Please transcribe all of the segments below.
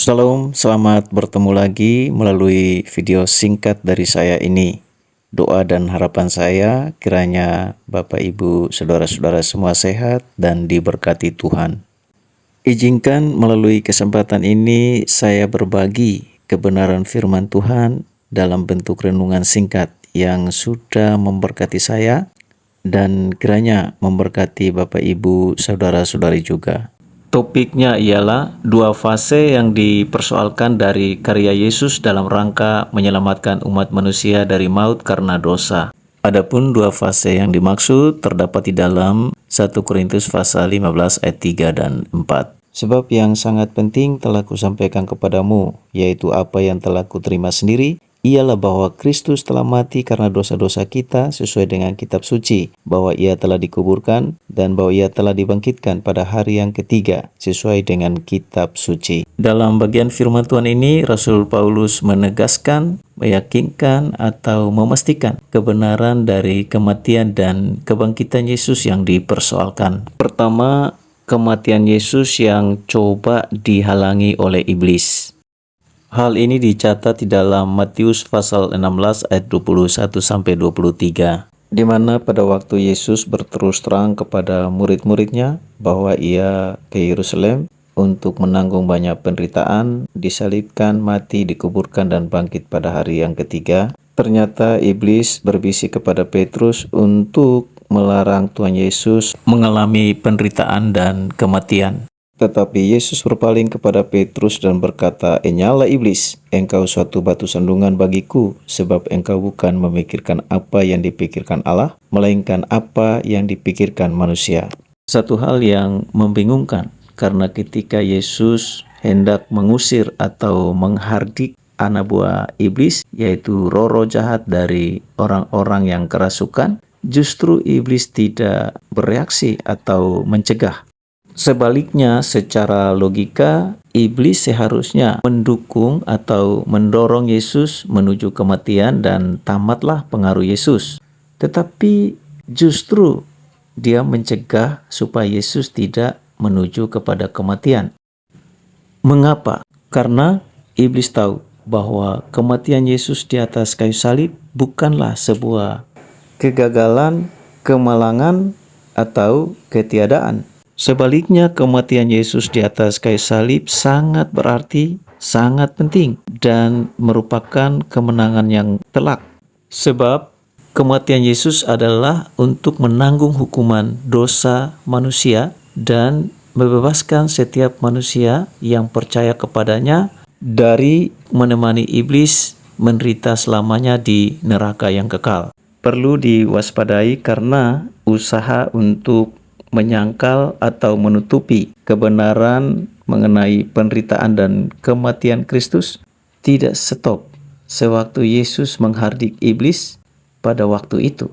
Shalom, selamat bertemu lagi melalui video singkat dari saya ini. Doa dan harapan saya kiranya Bapak Ibu Saudara-saudara semua sehat dan diberkati Tuhan. Izinkan melalui kesempatan ini saya berbagi kebenaran firman Tuhan dalam bentuk renungan singkat yang sudah memberkati saya dan kiranya memberkati Bapak Ibu Saudara-saudari juga. Topiknya ialah dua fase yang dipersoalkan dari karya Yesus dalam rangka menyelamatkan umat manusia dari maut karena dosa. Adapun dua fase yang dimaksud terdapat di dalam 1 Korintus pasal 15 ayat 3 dan 4. Sebab yang sangat penting telah kusampaikan kepadamu, yaitu apa yang telah kuterima sendiri, ialah bahwa Kristus telah mati karena dosa-dosa kita sesuai dengan kitab suci, bahwa ia telah dikuburkan dan bahwa ia telah dibangkitkan pada hari yang ketiga sesuai dengan kitab suci. Dalam bagian firman Tuhan ini, Rasul Paulus menegaskan, meyakinkan atau memastikan kebenaran dari kematian dan kebangkitan Yesus yang dipersoalkan. Pertama, kematian Yesus yang coba dihalangi oleh iblis. Hal ini dicatat di dalam Matius pasal 16 ayat 21 sampai 23, di mana pada waktu Yesus berterus terang kepada murid-muridnya bahwa ia ke Yerusalem untuk menanggung banyak penderitaan, disalibkan, mati, dikuburkan dan bangkit pada hari yang ketiga. Ternyata iblis berbisik kepada Petrus untuk melarang Tuhan Yesus mengalami penderitaan dan kematian. Tetapi Yesus berpaling kepada Petrus dan berkata, "Enyala iblis, engkau suatu batu sandungan bagiku, sebab engkau bukan memikirkan apa yang dipikirkan Allah, melainkan apa yang dipikirkan manusia." Satu hal yang membingungkan, karena ketika Yesus hendak mengusir atau menghardik anak buah iblis, yaitu roh-roh jahat dari orang-orang yang kerasukan, justru iblis tidak bereaksi atau mencegah. Sebaliknya, secara logika, iblis seharusnya mendukung atau mendorong Yesus menuju kematian dan tamatlah pengaruh Yesus. Tetapi justru dia mencegah supaya Yesus tidak menuju kepada kematian. Mengapa? Karena iblis tahu bahwa kematian Yesus di atas kayu salib bukanlah sebuah kegagalan, kemalangan, atau ketiadaan. Sebaliknya, kematian Yesus di atas kayu salib sangat berarti, sangat penting, dan merupakan kemenangan yang telak. Sebab kematian Yesus adalah untuk menanggung hukuman dosa manusia dan membebaskan setiap manusia yang percaya kepadanya dari menemani iblis menderita selamanya di neraka yang kekal. Perlu diwaspadai karena usaha untuk menyangkal atau menutupi kebenaran mengenai penderitaan dan kematian Kristus tidak stop sewaktu Yesus menghardik iblis pada waktu itu.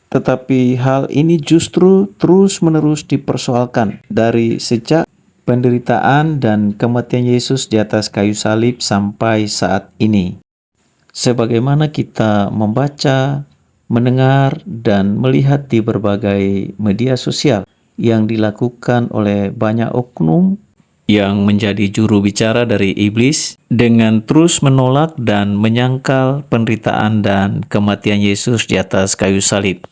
Tetapi hal ini justru terus-menerus dipersoalkan dari sejak penderitaan dan kematian Yesus di atas kayu salib sampai saat ini. Sebagaimana kita membaca, mendengar, dan melihat di berbagai media sosial yang dilakukan oleh banyak oknum yang menjadi juru bicara dari iblis dengan terus menolak dan menyangkal penderitaan dan kematian Yesus di atas kayu salib.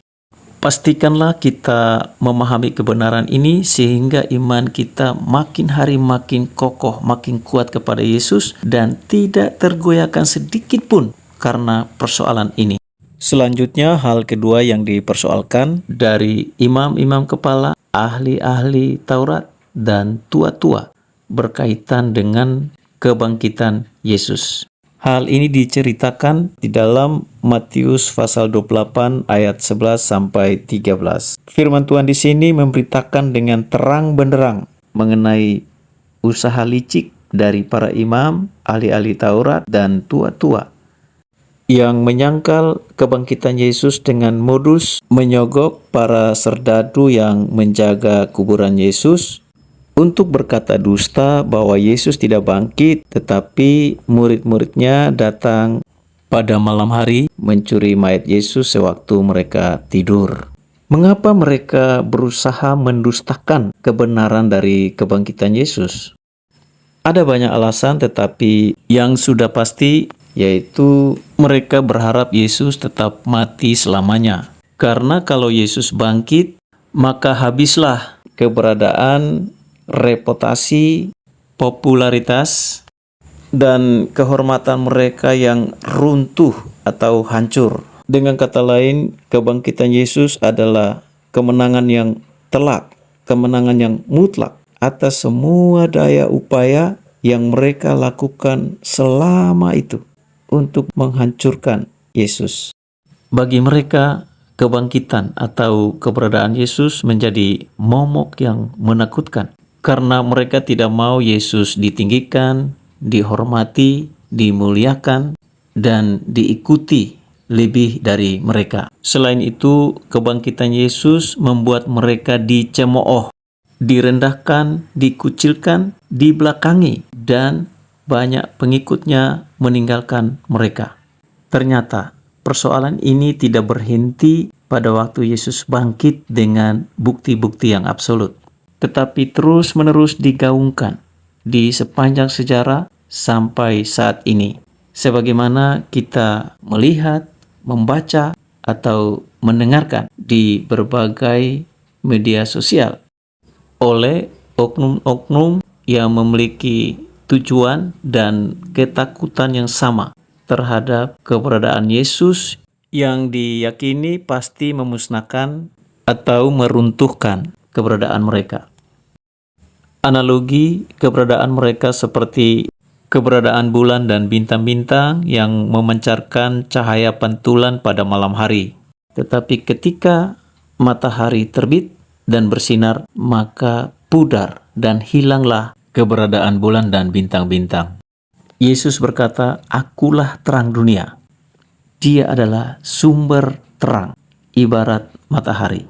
Pastikanlah kita memahami kebenaran ini sehingga iman kita makin hari makin kokoh, makin kuat kepada Yesus dan tidak tergoyahkan sedikit pun karena persoalan ini. Selanjutnya, hal kedua yang dipersoalkan dari imam-imam kepala, ahli-ahli Taurat, dan tua-tua berkaitan dengan kebangkitan Yesus. Hal ini diceritakan di dalam Matius pasal 28 ayat 11 sampai 13. Firman Tuhan di sini memberitakan dengan terang benderang mengenai usaha licik dari para imam, ahli-ahli Taurat, dan tua-tua yang menyangkal kebangkitan Yesus dengan modus menyogok para serdadu yang menjaga kuburan Yesus untuk berkata dusta bahwa Yesus tidak bangkit, tetapi murid-muridnya datang pada malam hari mencuri mayat Yesus sewaktu mereka tidur. Mengapa mereka berusaha mendustakan kebenaran dari kebangkitan Yesus? Ada banyak alasan, tetapi yang sudah pasti yaitu mereka berharap Yesus tetap mati selamanya. Karena kalau Yesus bangkit, maka habislah keberadaan, reputasi, popularitas, dan kehormatan mereka yang runtuh atau hancur. Dengan kata lain, kebangkitan Yesus adalah kemenangan yang telak, kemenangan yang mutlak atas semua daya upaya yang mereka lakukan selama itu untuk menghancurkan Yesus. Bagi mereka, kebangkitan atau keberadaan Yesus menjadi momok yang menakutkan karena mereka tidak mau Yesus ditinggikan, dihormati, dimuliakan, dan diikuti lebih dari mereka. Selain itu, kebangkitan Yesus membuat mereka dicemooh, direndahkan, dikucilkan, dibelakangi, dan banyak pengikutnya meninggalkan mereka. Ternyata, persoalan ini tidak berhenti pada waktu Yesus bangkit dengan bukti-bukti yang absolut, tetapi terus-menerus digaungkan di sepanjang sejarah sampai saat ini. Sebagaimana kita melihat, membaca, atau mendengarkan di berbagai media sosial oleh oknum-oknum yang memiliki tujuan dan ketakutan yang sama terhadap keberadaan Yesus yang diyakini pasti memusnahkan atau meruntuhkan keberadaan mereka. Analogi keberadaan mereka seperti keberadaan bulan dan bintang-bintang yang memancarkan cahaya pantulan pada malam hari. Tetapi ketika matahari terbit dan bersinar, maka pudar dan hilanglah keberadaan bulan dan bintang-bintang. Yesus berkata, "Akulah terang dunia." Dia adalah sumber terang, ibarat matahari.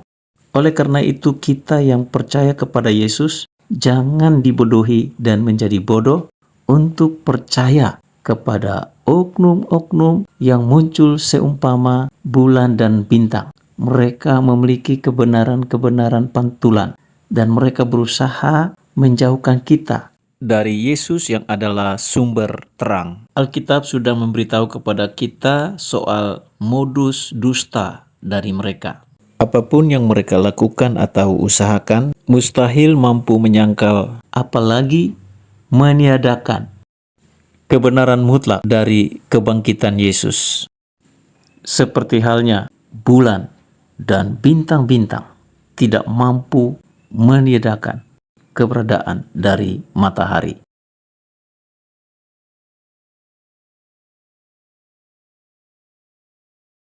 Oleh karena itu, kita yang percaya kepada Yesus, jangan dibodohi dan menjadi bodoh untuk percaya kepada oknum-oknum yang muncul seumpama bulan dan bintang. Mereka memiliki kebenaran-kebenaran pantulan dan mereka berusaha menjauhkan kita dari Yesus yang adalah sumber terang. Alkitab sudah memberitahu kepada kita soal modus dusta dari mereka. Apapun yang mereka lakukan atau usahakan, mustahil mampu menyangkal, apalagi meniadakan kebenaran mutlak dari kebangkitan Yesus. Seperti halnya bulan dan bintang-bintang tidak mampu meniadakan keberadaan dari matahari.